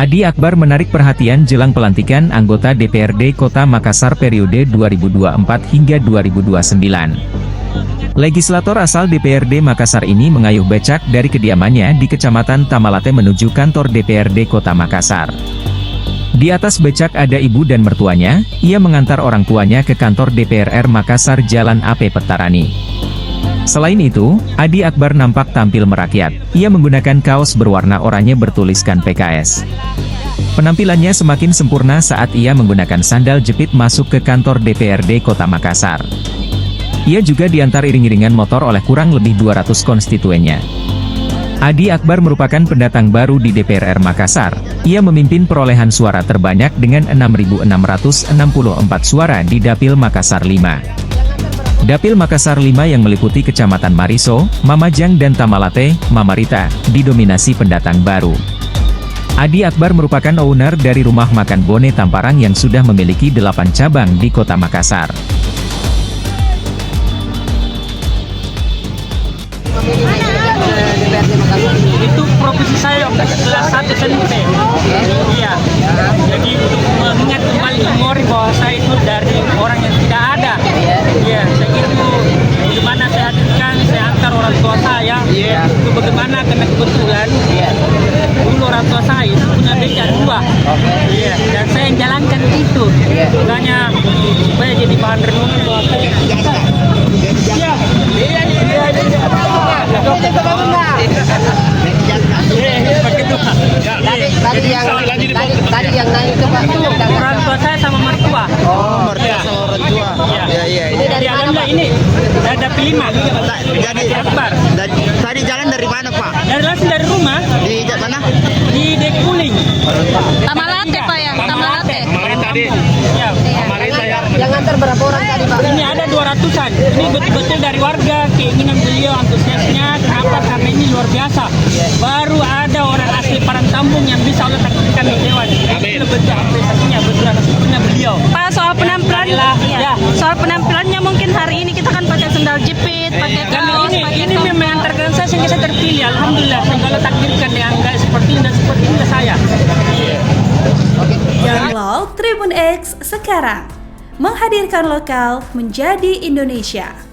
Adi Akbar menarik perhatian jelang pelantikan anggota DPRD Kota Makassar periode 2024 hingga 2029. Legislator asal DPRD Makassar ini mengayuh becak dari kediamannya di Kecamatan Tamalate menuju kantor DPRD Kota Makassar. Di atas becak ada ibu dan mertuanya, ia mengantar orang tuanya ke kantor DPR Makassar Jalan AP Petarani. Selain itu, Adi Akbar nampak tampil merakyat. Ia menggunakan kaos berwarna oranye bertuliskan PKS. Penampilannya semakin sempurna saat ia menggunakan sandal jepit masuk ke kantor DPRD Kota Makassar. Ia juga diantar iring-iringan motor oleh kurang lebih 200 konstituennya. Adi Akbar merupakan pendatang baru di DPR Makassar. Ia memimpin perolehan suara terbanyak dengan 6.664 suara di Dapil Makassar 5. Dapil Makassar 5 yang meliputi Kecamatan Mariso, Mamajang dan Tamalate, Mamarita, didominasi pendatang baru. Adi Akbar merupakan owner dari Rumah Makan Bone Tamparang yang sudah memiliki 8 cabang di Kota Makassar. Itu profesi saya kelas 1 SMP. Iya. Jadi untuk mengingat kembali memori bahwa saya itu dari orang yang tidak ada. Iya, saya itu bagaimana saya hadirkan, saya antar orang tua saya. Itu bagaimana karena kebetulan dulu orang tua saya itu punya beca 2. Iya, dan saya yang jalankan itu. Makanya supaya jadi bahan renungan bahwa saya. Tadi yang naik itu Pak, orang tua saya sama mertua. Oh, mertua sama orang tua. Iya. Ini dari mana ini? Ada P5. Jadi Akbar. Tadi jalan dari mana Pak? Langsung dari rumah. Di mana? Di Dekuling. Tamalate Pak ya, Tamalate. Tadi. Ya. Yang antar berapa orang tadi Pak? Ini ada 200-an. Ini betul-betul dari warga, keinginan beliau, antusiasnya. Kenapa? Karena ini luar biasa. Baru ada orang asli Parangtambung yang bisa Allah takdirkan di Dewan. Itu bentuk apresiasinya, bentuk responsnya beliau. Pak, soal penampilan, Ya. soal penampilannya mungkin hari ini kita kan pakai sandal jepit, pakai kaos, pakai Ini topi. mengantarkan saya sehingga saya terpilih. Alhamdulillah, sehingga Allah takdirkan yang enggak seperti ini dan seperti ini saya. Download Tribun X sekarang, menghadirkan lokal menjadi Indonesia.